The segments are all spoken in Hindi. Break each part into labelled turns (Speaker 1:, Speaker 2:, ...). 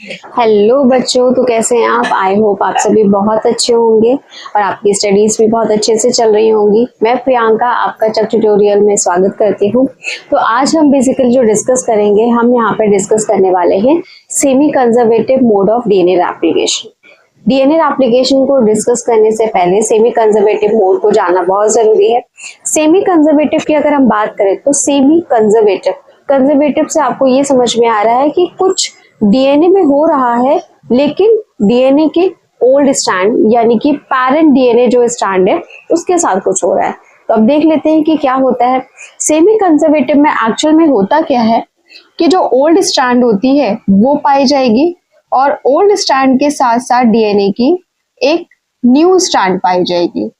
Speaker 1: हेलो बच्चों, तो कैसे हैं आप? आई होप आप सभी बहुत अच्छे होंगे और आपकी स्टडीज भी बहुत अच्छे से चल रही होंगी। मैं प्रियंका आपका चक ट्यूटोरियल में स्वागत करती हूं। तो आज हम बेसिकली जो डिस्कस करेंगे, हम यहाँ पे डिस्कस करने वाले हैं semi conservative mode of DNA application. DNA application को डिस्कस करने से पहले सेमी कंजर्वेटिव मोड को जानना बहुत जरूरी है। सेमी कंजर्वेटिव की अगर हम बात करें तो सेमी कंजर्वेटिव, कंजर्वेटिव से आपको ये समझ में आ रहा है कि कुछ डीएनए में हो रहा है, लेकिन डीएनए के ओल्ड स्ट्रैंड यानी कि पैरेंट डीएनए जो स्ट्रैंड है उसके साथ कुछ हो रहा है। तो अब देख लेते हैं कि क्या होता है। सेमी कंजर्वेटिव में एक्चुअल में होता क्या है कि जो ओल्ड स्ट्रैंड होती है वो पाई जाएगी और ओल्ड स्ट्रैंड के साथ साथ डीएनए की एक न्यू स्ट्रैंड पाई जाएगी।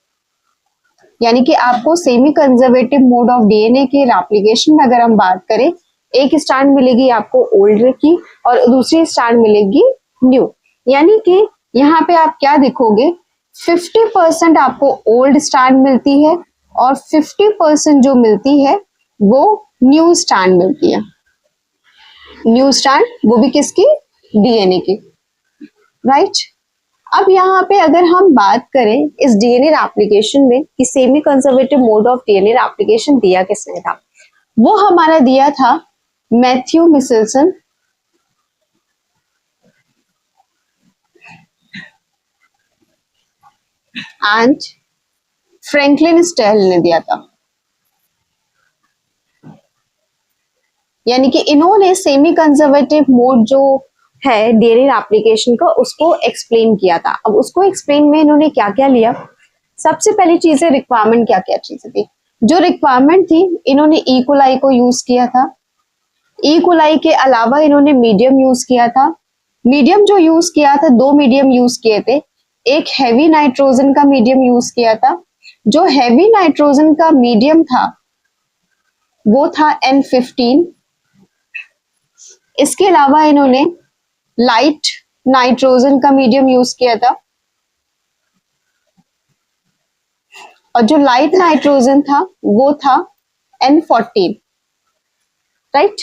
Speaker 1: यानी कि आपको semi conservative mode of DNA के एप्लीकेशन में अगर हम बात करें, एक स्ट्रैंड मिलेगी आपको ओल्ड की और दूसरी स्ट्रैंड मिलेगी न्यू। यानी कि यहाँ पे आप क्या देखोगे, 50% आपको ओल्ड स्ट्रैंड मिलती है और 50% जो मिलती है वो न्यू स्ट्रैंड मिलती है। न्यू स्ट्रैंड वो भी किसकी? डीएनए की, राइट। अब यहाँ पे अगर हम बात करें इस डीएनए एप्लीकेशन में कि semi conservative mode of DNA application दिया किसने था, वो हमारा दिया था मैथ्यू मिचेल्सन एंड फ्रैंकलिन स्टेल ने दिया था। यानी कि इन्होंने सेमी कंजर्वेटिव मोड जो है डीएनए एप्लीकेशन का उसको एक्सप्लेन किया था। अब उसको एक्सप्लेन में इन्होंने क्या क्या लिया, सबसे पहली चीजें रिक्वायरमेंट क्या क्या चीजें थी। जो रिक्वायरमेंट थी, इन्होंने ई कोलाई को यूज किया था। ई कोलाई के अलावा इन्होंने मीडियम यूज किया था। मीडियम जो यूज किया था, दो मीडियम यूज किए थे। एक हैवी नाइट्रोजन का मीडियम यूज किया था। जो हैवी नाइट्रोजन का मीडियम था वो था N15। इसके अलावा इन्होंने लाइट नाइट्रोजन का मीडियम यूज किया था और जो लाइट नाइट्रोजन था वो था N14, राइट।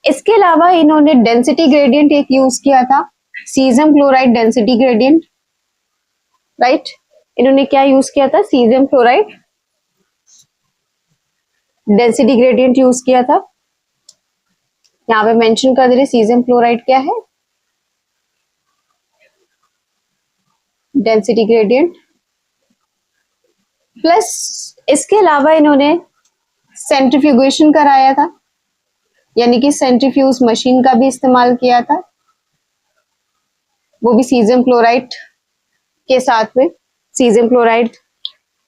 Speaker 1: इसके अलावा इन्होंने डेंसिटी ग्रेडियंट एक यूज किया था, caesium chloride density gradient, right. इन्होंने क्या यूज किया था? Caesium chloride density gradient use किया था। यहाँ पे मेंशन कर दे रहे सीजियम क्लोराइड क्या है, डेंसिटी ग्रेडियंट। प्लस इसके अलावा इन्होंने सेंट्रीफ्यूगेशन कराया था, यानी कि सेंट्रीफ्यूज मशीन का भी इस्तेमाल किया था, वो भी सीजियम क्लोराइड के साथ में सीजियम क्लोराइड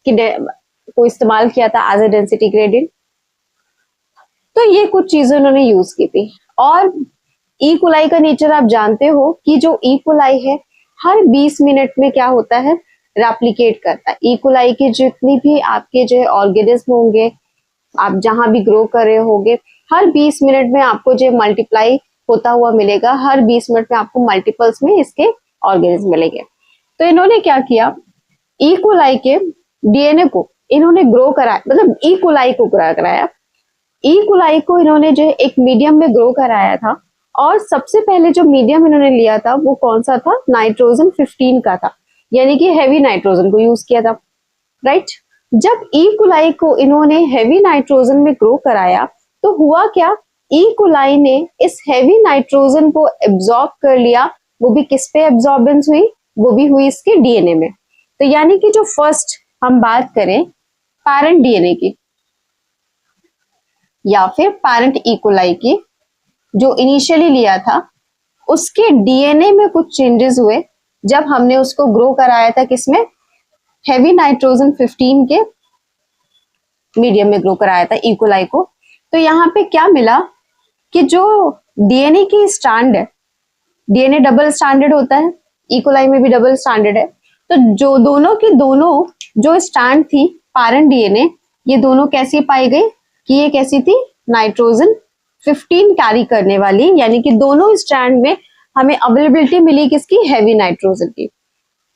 Speaker 1: को इस्तेमाल किया था एज ए डेंसिटी ग्रेडियंट। तो ये कुछ चीजें उन्होंने यूज की थी। और ई कोलाई का नेचर आप जानते हो कि जो ई कोलाई है हर 20 मिनट में क्या होता है? रेप्लिकेट करता है। ई कोलाई के जितनी भी आपके जो ऑर्गेनिज्म होंगे, आप जहां भी ग्रो कर रहे होंगे, हर 20 मिनट में आपको जो मल्टीप्लाई होता हुआ मिलेगा। हर 20 मिनट में आपको मल्टीपल्स में इसके ऑर्गेनिज्म मिलेंगे। तो इन्होंने क्या किया, ई कोलाई के डीएनए को इन्होंने ग्रो कराया, मतलब ई कोलाई को ग्रो कराया। ई कोलाई को इन्होंने जो एक मीडियम में ग्रो कराया था और सबसे पहले जो मीडियम इन्होंने लिया था वो कौन सा था? नाइट्रोजन 15 का था, यानी कि हैवी नाइट्रोजन को यूज किया था, राइट। जब ई कोलाई को इन्होंने हैवी नाइट्रोजन में ग्रो कराया तो हुआ क्या, ई कोलाई ने इस हैवी नाइट्रोजन को एब्जॉर्ब कर लिया। वो भी किस पे एब्जॉर्बेंस हुई? वो भी हुई इसके डीएनए में। तो यानी कि जो फर्स्ट हम बात करें पैरेंट डीएनए की या फिर पैरेंट ई कोलाई की, जो इनिशियली लिया था उसके डीएनए में कुछ चेंजेस हुए जब हमने उसको ग्रो कराया था किसमें? हैवी नाइट्रोजन 15 के मीडियम में ग्रो कराया था ई कोलाई को। तो यहाँ पे क्या मिला कि जो डीएनए की स्ट्रैंड है, डीएनए डबल स्टैंडर्ड होता है, ई कोलाई में भी डबल स्टैंडर्ड है। तो जो दोनों की दोनों जो स्ट्रैंड थी पैरेंट डीएनए, ये दोनों कैसी पाई गई कि ये कैसी थी? नाइट्रोजन 15 कैरी करने वाली। यानी कि दोनों स्ट्रैंड में हमें अवेलेबिलिटी मिली किसकी? हैवी नाइट्रोजन की।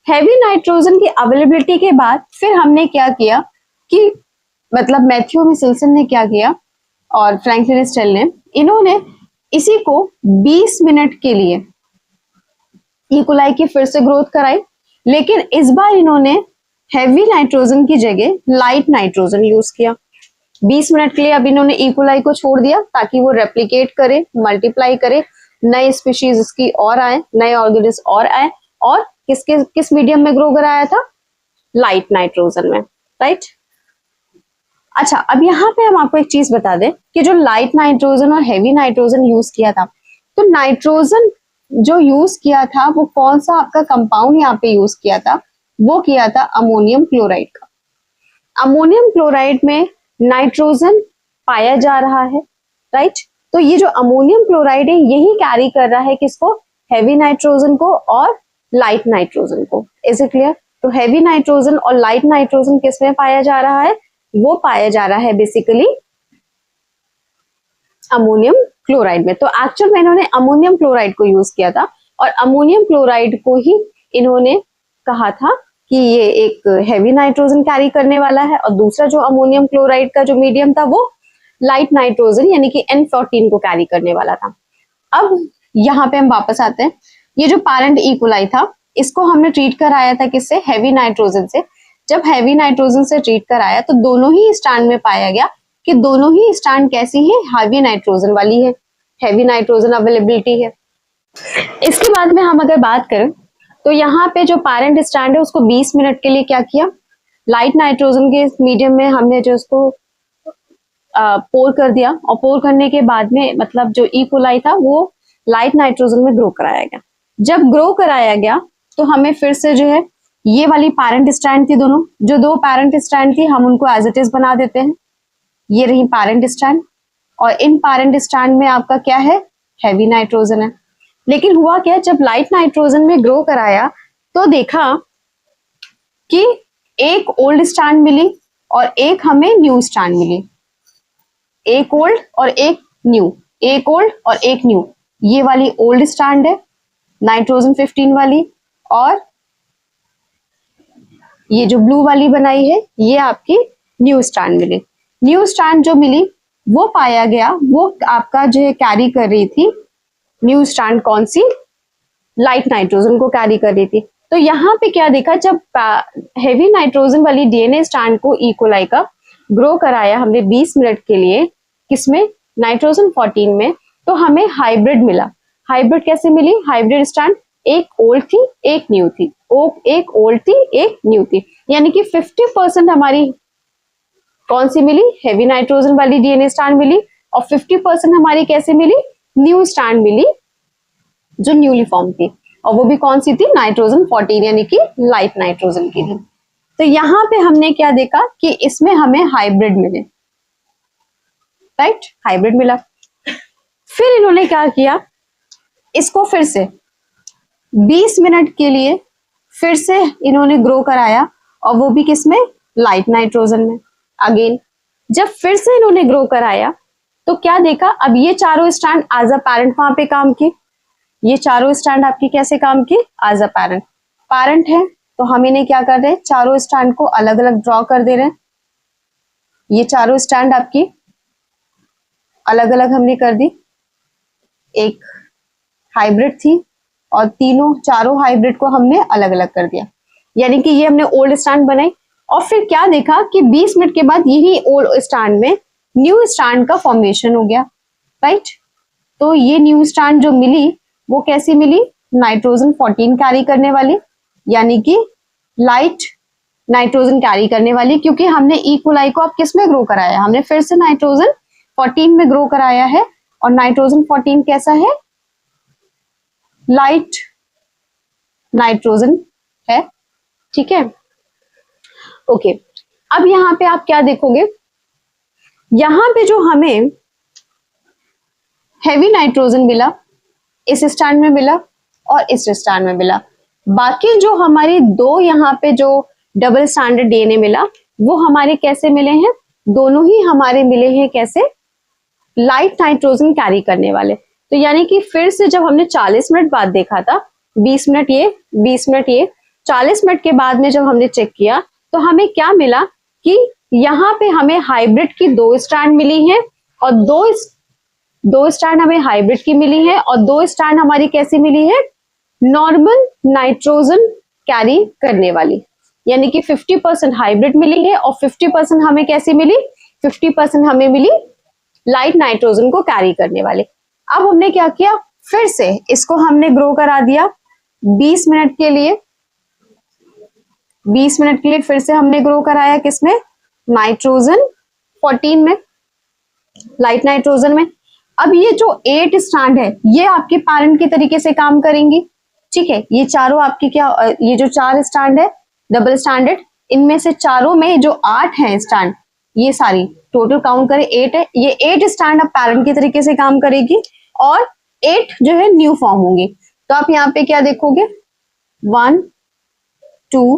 Speaker 1: हैवी नाइट्रोजन की अवेलेबिलिटी के बाद फिर हमने क्या किया कि मतलब मैथ्यू मिचेल्सन ने क्या किया और फ्रैंकलिन स्टेल ने, इन्होंने इसी को 20 मिनट के लिए ई कोलाई की फिर से ग्रोथ कराई, लेकिन इस बार इन्होंने हैवी नाइट्रोजन की जगह लाइट नाइट्रोजन यूज किया। 20 मिनट के लिए अब इन्होंने ई कोलाई को छोड़ दिया ताकि वो रेप्लिकेट करे, मल्टीप्लाई करे, नए स्पीशीज इसकी और आए, नए ऑर्गेनिज्म और आए, और किस मीडियम में ग्रो कराया था? लाइट नाइट्रोजन में, राइट। अच्छा, अब यहाँ पे हम आपको एक चीज बता दें कि जो लाइट नाइट्रोजन और हैवी नाइट्रोजन यूज किया था, तो नाइट्रोजन जो यूज किया था वो कौन सा आपका कंपाउंड यहाँ पे यूज किया था? वो किया था अमोनियम क्लोराइड का। अमोनियम क्लोराइड में नाइट्रोजन पाया जा रहा है, राइट। तो ये जो अमोनियम क्लोराइड है यही कैरी कर रहा है किसको? हैवी नाइट्रोजन को और लाइट नाइट्रोजन को। Is it clear? तो हैवी नाइट्रोजन और लाइट नाइट्रोजन किसमें पाया जा रहा है? वो पाया जा रहा है बेसिकली अमोनियम क्लोराइड में। तो एक्चुअल में इन्होंने अमोनियम क्लोराइड को यूज किया था, और अमोनियम क्लोराइड को ही इन्होंने कहा था कि ये एक हैवी नाइट्रोजन कैरी करने वाला है, और दूसरा जो अमोनियम क्लोराइड का जो मीडियम था वो लाइट नाइट्रोजन यानी कि N14 को कैरी करने वाला था। अब यहाँ पे हम वापस आते हैं। ये जो पैरेंट ई कोलाई था, इसको हमने ट्रीट कराया था किससे? हैवी नाइट्रोजन से। जब हैवी नाइट्रोजन से ट्रीट कराया तो दोनों ही स्टैंड में पाया गया कि दोनों ही स्टैंड कैसी है? हैवी नाइट्रोजन वाली है, हैवी नाइट्रोजन अवेलेबिलिटी है। इसके बाद में हम अगर बात करें तो यहाँ पे जो पैरेंट स्टैंड है उसको 20 मिनट के लिए क्या किया? लाइट नाइट्रोजन के मीडियम में हमने जो उसको पोर कर दिया, और पोर करने के बाद में मतलब जो ई कोलाई था वो लाइट नाइट्रोजन में ग्रो कराया गया। जब ग्रो कराया गया तो हमें फिर से जो है ये वाली पैरेंट स्टैंड थी, दोनों जो दो पैरेंट स्टैंड थी हम उनको एज इट इज बना देते हैं। ये रही पैरेंट स्टैंड, और इन पैरेंट स्टैंड में आपका क्या है? हैवी नाइट्रोजन है। लेकिन हुआ क्या, जब लाइट नाइट्रोजन में ग्रो कराया तो देखा कि एक ओल्ड स्टैंड मिली और एक हमें न्यू स्टैंड मिली। एक ओल्ड और एक न्यू, एक ओल्ड और एक न्यू। ये वाली ओल्ड स्टैंड है नाइट्रोजन 15 वाली, और ये जो ब्लू वाली बनाई है ये आपकी न्यू स्टैंड मिली। न्यू स्टैंड जो मिली वो पाया गया, वो आपका जो है कैरी कर रही थी न्यू स्टैंड कौन सी? लाइट नाइट्रोजन को कैरी कर रही थी। तो यहाँ पे क्या देखा, जब हैवी नाइट्रोजन वाली डीएनए स्टैंड को ई कोलाई का ग्रो कराया हमने 20 मिनट के लिए, किसमें? नाइट्रोजन 14 में, तो हमें हाइब्रिड मिला। हाइब्रिड कैसे मिली? हाइब्रिड स्टैंड एक ओल्ड थी एक न्यू थी, एक ओल्ड थी एक न्यू थी, यानी कि 50% हमारी कौन सी मिली? हैवी नाइट्रोजन वाली डीएनए स्टैंड मिली, और 50% हमारी कैसे मिली? न्यू स्टैंड मिली जो न्यूली फॉर्म थी, और वो भी कौन सी थी? नाइट्रोजन 14 यानी कि लाइट नाइट्रोजन की थी। तो यहाँ पे हमने क्या देखा कि इसमें हमें हाइब्रिड मिले, राइट, हाइब्रिड मिला। फिर इन्होंने क्या किया, इसको फिर से 20 मिनट के लिए फिर से इन्होंने ग्रो कराया, और वो भी किसमें? लाइट नाइट्रोजन में। अगेन जब फिर से इन्होंने ग्रो कराया तो क्या देखा, अब ये चारों स्टैंड एज अ पैरेंट वहां पे काम की। ये चारों स्टैंड आपकी कैसे काम की? As a parent. पैरेंट है तो हम इन्हें क्या कर रहे हैं? चारों स्टैंड को अलग अलग ड्रॉ कर दे रहे हैं। ये चारों स्टैंड आपकी अलग अलग हमने कर दी। एक हाइब्रिड थी और तीनों चारों हाइब्रिड को हमने अलग अलग कर दिया, यानी कि ये हमने ओल्ड स्टैंड बनाई। और फिर क्या देखा कि 20 मिनट के बाद यही ओल्ड स्टैंड में न्यू स्टैंड का फॉर्मेशन हो गया, राइट। तो ये न्यू स्टैंड जो मिली वो कैसी मिली? नाइट्रोजन 14 कैरी करने वाली, यानी कि लाइट नाइट्रोजन कैरी करने वाली, क्योंकि हमने ई कोलाई को अब किस में ग्रो कराया? हमने फिर से नाइट्रोजन 14 में ग्रो कराया है, और नाइट्रोजन 14 कैसा है? लाइट नाइट्रोजन है, ठीक है, ओके। अब यहाँ पे आप क्या देखोगे, यहाँ पे जो हमें हैवी नाइट्रोजन मिला इस स्टैंड में मिला और इस स्टैंड में मिला। बाकी जो हमारी दो यहाँ पे जो डबल स्टैंडर्ड डीएनए मिला वो हमारे कैसे मिले हैं? दोनों ही हमारे मिले हैं कैसे? लाइट नाइट्रोजन कैरी करने वाले। तो यानी कि फिर से जब हमने 40 मिनट बाद देखा था, 20 मिनट ये 20 मिनट ये, 40 मिनट के बाद में जब हमने चेक किया तो हमें क्या मिला कि यहाँ पे हमें हाइब्रिड की 2 स्ट्रैंड मिली हैं, और दो स्ट्रैंड हमें हाइब्रिड की मिली है, और 2 स्ट्रैंड हमारी कैसी मिली है? नॉर्मल नाइट्रोजन कैरी करने वाली, यानी कि 50% हाइब्रिड मिली है और 50% हमें कैसी मिली, 50% हमें मिली लाइट नाइट्रोजन को कैरी करने वाले। अब हमने क्या किया, फिर से इसको हमने ग्रो करा दिया 20 मिनट के लिए। 20 मिनट के लिए फिर से हमने ग्रो कराया किसमें, नाइट्रोजन 14 में, लाइट नाइट्रोजन में। अब ये जो 8 स्ट्रैंड है ये आपके पैरेंट के तरीके से काम करेंगी, ठीक है। ये चारों आपकी क्या, ये जो 4 स्ट्रैंड है डबल स्टैंडर्ड, इनमें से चारों में जो 8 है स्ट्रैंड, ये सारी टोटल काउंट करें 8 है, ये 8 स्ट्रैंड अब पैरेंट के तरीके से काम करेगी और 8 जो है न्यू फॉर्म होंगी। तो आप यहाँ पे क्या देखोगे, 1 2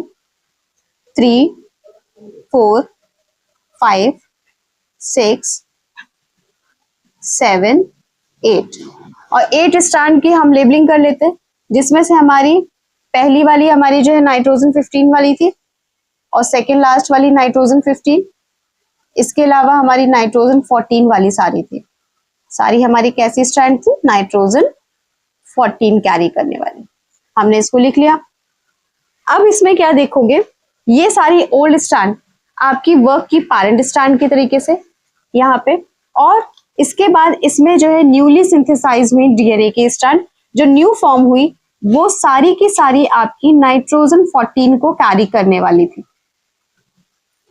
Speaker 1: 3 4 5 6 7 8 और 8 स्ट्रैंड की हम लेबलिंग कर लेते हैं, जिसमें से हमारी पहली वाली हमारी जो है नाइट्रोजन 15 वाली थी और सेकेंड लास्ट वाली नाइट्रोजन 15, इसके अलावा हमारी नाइट्रोजन 14 वाली सारी थी, सारी हमारी कैसी स्ट्रैंड थी, नाइट्रोजन 14 कैरी करने वाली। हमने इसको लिख लिया। अब इसमें क्या देखोगे, ये सारी ओल्ड स्ट्रैंड आपकी वर्क की पैरेंट स्ट्रैंड के तरीके से यहाँ पे, और इसके बाद इसमें जो है न्यूली सिंथेसाइज हुई डीएनए की स्ट्रैंड जो न्यू फॉर्म हुई, वो सारी की सारी आपकी नाइट्रोजन 14 को कैरी करने वाली थी।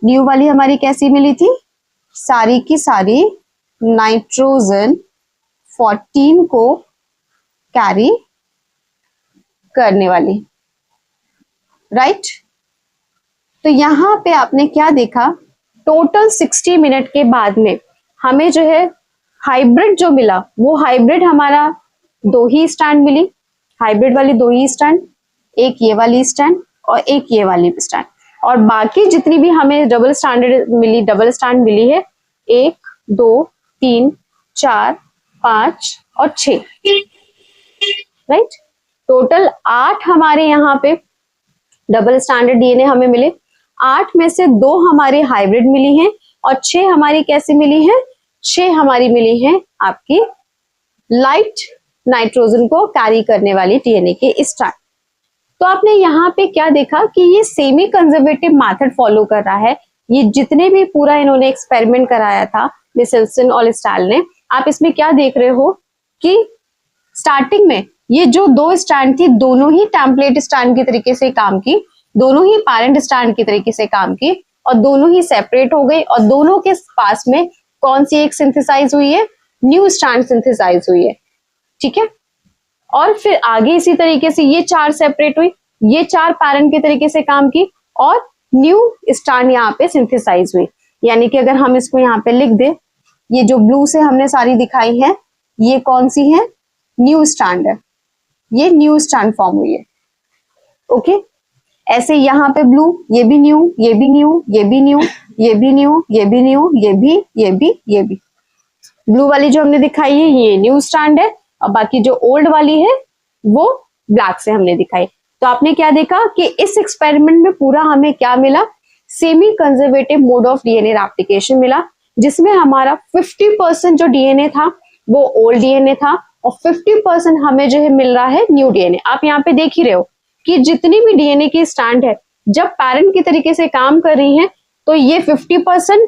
Speaker 1: न्यू वाली हमारी कैसी मिली थी, सारी की सारी नाइट्रोजन 14 को कैरी करने वाली, राइट। तो यहां पे आपने क्या देखा, टोटल 60 मिनट के बाद में हमें जो है हाइब्रिड जो मिला, वो हाइब्रिड हमारा 2 ही स्टैंड मिली, हाइब्रिड वाली 2 ही स्टैंड, एक ये वाली स्टैंड और एक ये वाली स्टैंड, और बाकी जितनी भी हमें डबल स्टैंडर्ड मिली, डबल स्टैंड मिली है 1 2 3 4 5 और 6, राइट। टोटल 8 हमारे यहाँ पे डबल स्टैंडर्ड डीएनए हमें मिले, 8 में से 2 हमारे हाइब्रिड मिली हैं और 6 हमारी कैसी मिली है, 6 हमारी मिली है आपकी लाइट नाइट्रोजन को कैरी करने वाली डीएनए के स्ट्रैंड। तो आपने यहाँ पे क्या देखा कि ये सेमी कंजर्वेटिव मेथड फॉलो कर रहा है। ये जितने भी पूरा इन्होंने एक्सपेरिमेंट कराया था मिचेल्सन और स्टाइल ने, आप इसमें क्या देख रहे हो कि स्टार्टिंग में ये जो 2 स्ट्रैंड थी दोनों ही टेम्पलेट स्ट्रैंड की तरीके से काम की, दोनों ही पैरेंट स्ट्रैंड की तरीके से काम की और दोनों ही सेपरेट हो गई, और दोनों के पास में कौन सी एक सिंथेसाइज हुई है, न्यू स्ट्रैंड सिंथेसाइज हुई है, ठीक है। और फिर आगे इसी तरीके से ये 4 सेपरेट हुई, ये 4 पैरेंट के तरीके से काम की और न्यू स्ट्रैंड यहाँ पे सिंथेसाइज हुई। यानी कि अगर हम इसको यहाँ पे लिख दे, ये जो ब्लू से हमने सारी दिखाई है ये कौन सी है, न्यू स्ट्रैंड है, ये न्यू स्ट्रैंड फॉर्म हुई है, ओके। ऐसे यहाँ पे ब्लू, ये भी न्यू, ये भी न्यू, ये भी न्यू, ये भी न्यू, ये भी न्यू, ये भी, ये भी, ये भी। ब्लू वाली जो हमने दिखाई है ये न्यू स्ट्रैंड है और बाकी जो ओल्ड वाली है वो ब्लैक से हमने दिखाई। तो आपने क्या देखा कि इस एक्सपेरिमेंट में पूरा हमें क्या मिला, semi conservative mode of DNA replication मिला, जिसमें हमारा 50% जो डीएनए था वो ओल्ड डीएनए था और 50% हमें जो है मिल रहा है न्यू डीएनए। आप यहाँ पे देख ही रहे हो कि जितनी भी डीएनए की स्ट्रैंड है जब पैरेंट की तरीके से काम कर रही है तो ये 50%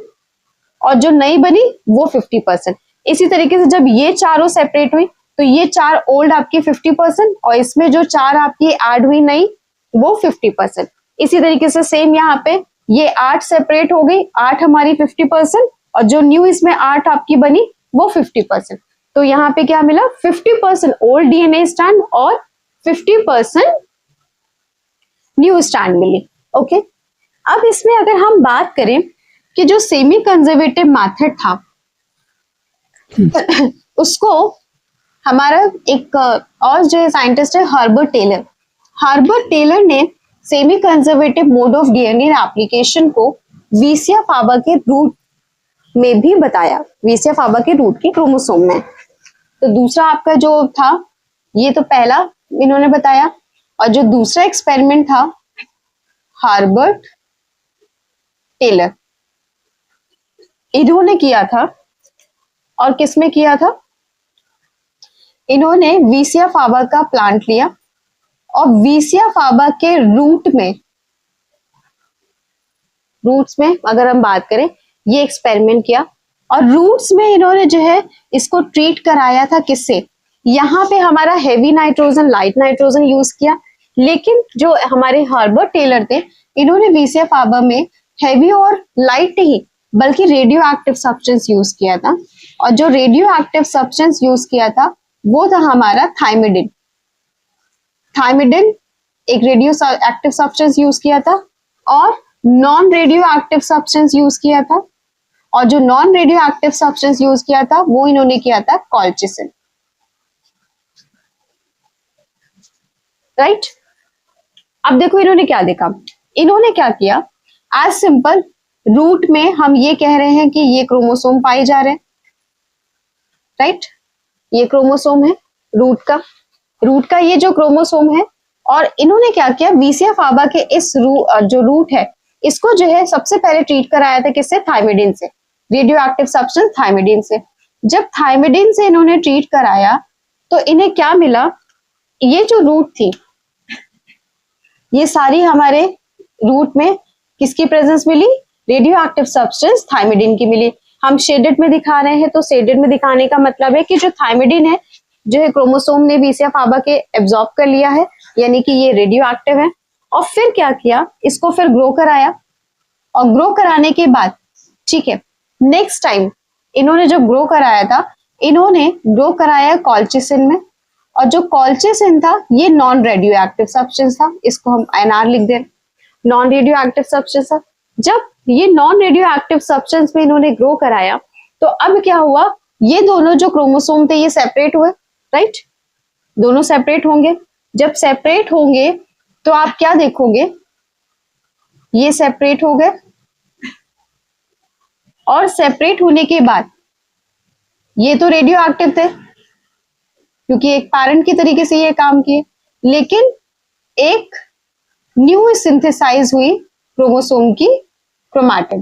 Speaker 1: और जो नई बनी वो 50%। इसी तरीके से जब ये चारों सेपरेट हुई तो ये 4 ओल्ड आपकी 50% और इसमें जो 4 आपकी ऐड हुई नई वो 50%। इसी तरीके से सेम यहाँ पे ये 8 सेपरेट हो गई, 8 हमारी 50% और जो न्यू इसमें 8 आपकी बनी वो 50%। तो यहाँ पे क्या मिला, 50% ओल्ड डीएनए स्ट्रैंड और 50% न्यू स्ट्रैंड मिली, ओके। अब इसमें अगर हम बात करें कि जो सेमी कंजर्वेटिव मेथड था उसको हमारा एक और जो साइंटिस्ट है हर्बर्ट टेलर, हर्बर्ट टेलर ने semi conservative mode of DNA application को वीसिया फाबा के रूट में भी बताया, वीसिया फाबा के रूट के क्रोमोसोम में। तो दूसरा आपका जो था ये तो पहला इन्होंने बताया, और जो दूसरा एक्सपेरिमेंट था हर्बर्ट टेलर इन्होंने किया था, और किसमें किया था, इन्होंने वीसिया फाबा का प्लांट लिया और वीसिया फाबा के रूट्स में अगर हम बात करें, ये एक्सपेरिमेंट किया और रूट्स में इन्होंने जो है इसको ट्रीट कराया था किससे, यहाँ पे हमारा heavy nitrogen light nitrogen use किया, लेकिन जो हमारे हर्बर्ट टेलर थे इन्होंने वीसिया फाबा में हेवी और लाइट नहीं बल्कि रेडियो एक्टिव सब्सटेंस यूज किया था। और जो रेडियो एक्टिव सब्सटेंस यूज किया था वो था हमारा थाइमिडिन। थाइमिडिन एक रेडियो एक्टिव सब्सटेंस यूज किया था और non radio active substance use किया था। और जो non radio active substance use किया था वो इन्होंने किया था कॉल्चिसिन। राइट, अब देखो इन्होंने क्या देखा, इन्होंने क्या किया, एज सिंपल रूट में हम ये कह रहे हैं कि ये क्रोमोसोम पाए जा रहे हैं। राइट, ये क्रोमोसोम है रूट का ये जो क्रोमोसोम है। और इन्होंने क्या किया, वीसिया फाबा के इस जो रूट है इसको जो है सबसे पहले ट्रीट कराया था किससे, थाइमिडिन से, रेडियो एक्टिव सब्सटेंस थाइमिडिन से। जब थाइमिडिन से इन्होंने ट्रीट कराया तो इन्हें क्या मिला, ये जो रूट थी ये सारी हमारे रूट में किसकी प्रेजेंस मिली, रेडियो एक्टिव सब्सटेंस थाइमिडिन की मिली। हम शेडेड में दिखा रहे हैं, तो शेडेड में दिखाने का मतलब है कि जो थाइमिडिन है जो है क्रोमोसोम ने वीसिया फाबा के एब्जॉर्ब कर लिया है, यानी कि ये रेडियो एक्टिव है। और फिर क्या किया, इसको फिर ग्रो कराया और ग्रो कराने के बाद ठीक है, नेक्स्ट टाइम इन्होंने जो ग्रो कराया था इन्होंने ग्रो कराया कॉल्चिसिन में। और जो कॉल्चिसिन था ये नॉन रेडियो एक्टिव सब्सटेंस था, इसको हम NR लिख दे, नॉन रेडियो एक्टिव सब्सटेंस था। जब ये नॉन रेडियो एक्टिव सब्सटेंस में इन्होंने ग्रो कराया तो अब क्या हुआ, ये दोनों जो क्रोमोसोम थे ये सेपरेट हुए। राइट, दोनों सेपरेट होंगे, जब सेपरेट होंगे तो आप क्या देखोगे, ये सेपरेट हो गए और सेपरेट होने के बाद ये तो रेडियो एक्टिव थे क्योंकि एक पैरेंट की तरीके से ये काम किए, लेकिन एक न्यू सिंथेसाइज हुई क्रोमोसोम की क्रोमैटिड,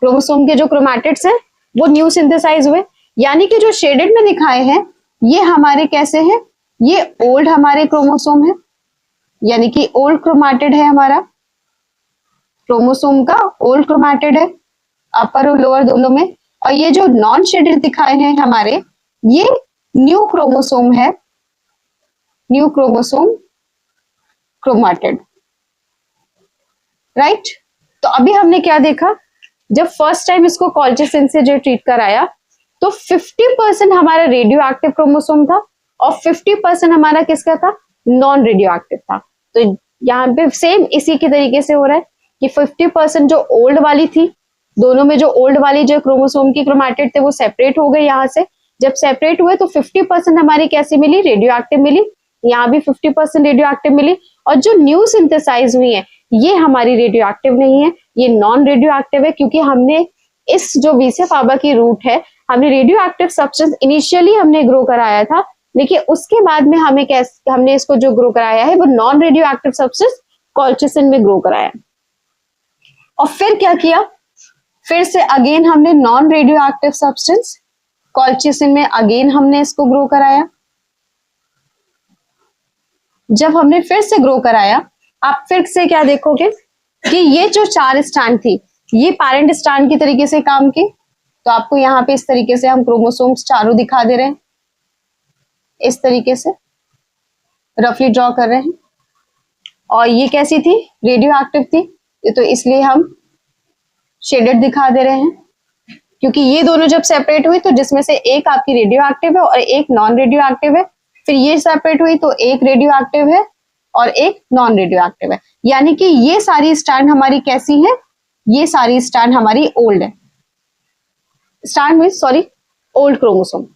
Speaker 1: क्रोमोसोम के जो क्रोमैटिड्स हैं वो न्यू सिंथेसाइज हुए। यानी कि जो शेडेड में दिखाए हैं ये हमारे कैसे हैं, ये ओल्ड हमारे क्रोमोसोम है, यानी कि ओल्ड क्रोमैटिड है हमारा, क्रोमोसोम का ओल्ड क्रोमैटिड है अपर और लोअर दोनों में। और ये जो नॉन शेडेड दिखाए हैं हमारे ये न्यू क्रोमोसोम है, न्यू क्रोमोसोम क्रोमैटिड। राइट, तो अभी हमने क्या देखा, जब फर्स्ट टाइम इसको कॉल्चिसिन से जो ट्रीट कराया तो 50% हमारा रेडियो एक्टिव क्रोमोसोम था और 50% हमारा किसका था, नॉन रेडियो एक्टिव था। तो यहाँ पे सेम इसी के तरीके से हो रहा है कि 50% जो ओल्ड वाली थी, दोनों में जो ओल्ड वाली जो क्रोमोसोम की क्रोमैटिड थे वो सेपरेट हो गए यहाँ से। जब सेपरेट हुए तो 50% हमारी कैसी मिली, रेडियो एक्टिव मिली, यहाँ भी 50% रेडियो एक्टिव मिली। और जो न्यू सिंथेसाइज हुई है ये हमारी रेडियो एक्टिव नहीं है, ये नॉन रेडियो एक्टिव है, क्योंकि हमने इस जो वीसिया फाबा की रूट है हमने रेडियो एक्टिव सब्सटेंस इनिशियली हमने ग्रो कराया था, लेकिन उसके बाद में हमने इसको जो ग्रो कराया है वो non radio active substance colchicine में ग्रो कराया। और फिर क्या किया, फिर से अगेन हमने non radio active substance colchicine में अगेन हमने इसको ग्रो कराया। जब हमने फिर से ग्रो कराया आप फिर से क्या देखोगे कि ये जो 4 स्ट्रैंड थी ये पैरेंट स्ट्रैंड की तरीके से काम की। तो आपको यहाँ पे इस तरीके से हम क्रोमोसोम्स चारों दिखा दे रहे हैं, इस तरीके से रफली ड्रॉ कर रहे हैं। और ये कैसी थी, रेडियो एक्टिव थी, तो इसलिए हम शेडेड दिखा दे रहे हैं, क्योंकि ये दोनों जब सेपरेट हुई तो जिसमें से एक आपकी रेडियो एक्टिव है और एक नॉन रेडियो एक्टिव है, फिर ये सेपरेट हुई तो एक रेडियो एक्टिव है और एक नॉन रेडियो एक्टिव है। यानी कि ये सारी स्ट्रैंड हमारी कैसी है, ये सारी स्ट्रैंड हमारी ओल्ड है, strand means sorry old chromosome.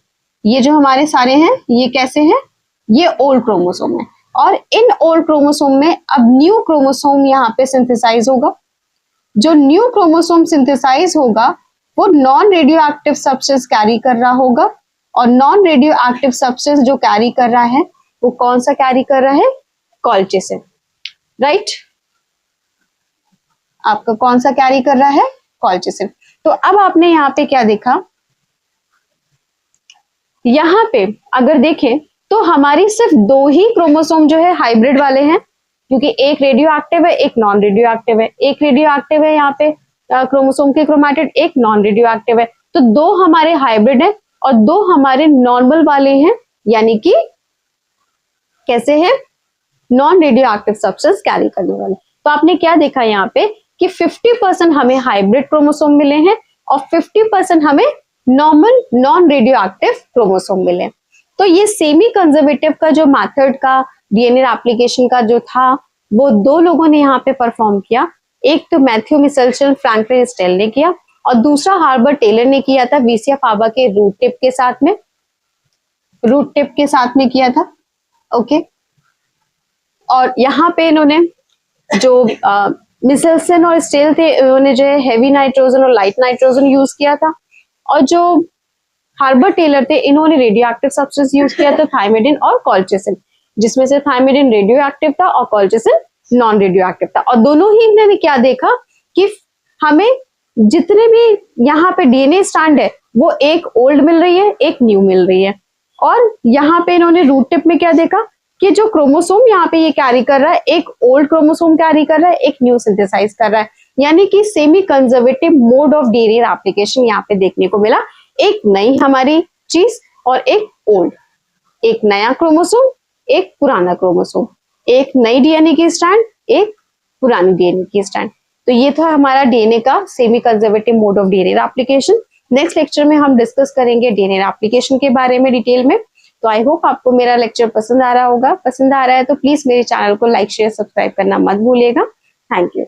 Speaker 1: ये जो हमारे सारे हैं ये कैसे हैं, ये ओल्ड क्रोमोसोम है। और इन ओल्ड क्रोमोसोम में अब न्यू क्रोमोसोम यहाँ पे सिंथेसाइज होगा। जो न्यू क्रोमोसोम सिंथेसाइज होगा वो non radio active substance carry कर रहा होगा, और नॉन रेडियो एक्टिव सब्सटेंस जो कैरी कर रहा है वो कौन सा कैरी कर रहा है, कॉल्चिसिन। राइट, आपका कौन सा कैरी कर रहा है, कॉल्चिसिन। तो अब आपने यहाँ पे क्या देखा, यहाँ पे अगर देखें तो हमारी सिर्फ 2 ही क्रोमोसोम जो है हाइब्रिड वाले हैं, क्योंकि एक रेडियो एक्टिव है, एक नॉन रेडियो एक्टिव है। एक रेडियो एक्टिव है यहाँ पे क्रोमोसोम के क्रोमैटिड, एक नॉन रेडियो एक्टिव है। तो 2 हमारे हाइब्रिड हैं और 2 हमारे नॉर्मल वाले हैं, यानी कि कैसे हैं, non radio active substance carry करने वाले। तो आपने क्या देखा यहाँ पे कि 50% हमें हाइब्रिड क्रोमोसोम मिले हैं और 50% हमें normal non radio active chromosome मिले। तो ये सेमी कंजर्वेटिव का जो मेथड का डीएनए एप्लीकेशन का जो था, वो 2 लोगों ने यहाँ पे परफॉर्म किया। एक तो मैथ्यू मिशेल्सन फ्रैंकलिन स्टेल ने किया और दूसरा हार्बर्ट टेलर ने किया था वीसिया फाबा के रूट टिप के साथ में किया था। ओके, और यहाँ पे इन्होंने जो मिशेल्सन और स्टेल थे, उन्होंने जो है हेवी नाइट्रोजन और लाइट नाइट्रोजन यूज किया था, और जो हार्बर्ट टेलर थे, इन्होंने रेडियो एक्टिव सब्सटेंस यूज किया था, थाइमिडिन और कॉल्चिसिन, जिसमें से थाइमिडिन रेडियो एक्टिव था और कॉल्चिसिन नॉन रेडियो एक्टिव था। और दोनों ही इन्होंने क्या देखा कि हमें जितने भी यहाँ पे डीएनए स्ट्रैंड है, वो एक ओल्ड मिल रही है, एक न्यू मिल रही है। और यहाँ पे इन्होंने रूट टिप में क्या देखा कि जो क्रोमोसोम यहाँ पे ये कैरी कर रहा है, एक ओल्ड क्रोमोसोम कैरी कर रहा है, एक न्यू सिंथेसाइज कर रहा है, यानी कि semi conservative mode of DNA application यहाँ पे देखने को मिला। एक नई हमारी चीज और एक ओल्ड, एक नया क्रोमोसोम, एक पुराना क्रोमोसोम, एक नई डीएनए की स्ट्रैंड, एक पुरानी डीएनए की स्ट्रैंड। तो ये था हमारा डीएनए का semi conservative mode of DNA application. Next lecture में हम डिस्कस करेंगे डीएनए एप्लीकेशन के बारे में डिटेल में। तो आई होप आपको मेरा लेक्चर पसंद आ रहा होगा। पसंद आ रहा है तो प्लीज मेरे चैनल को लाइक शेयर सब्सक्राइब करना मत भूलिएगा। Thank you.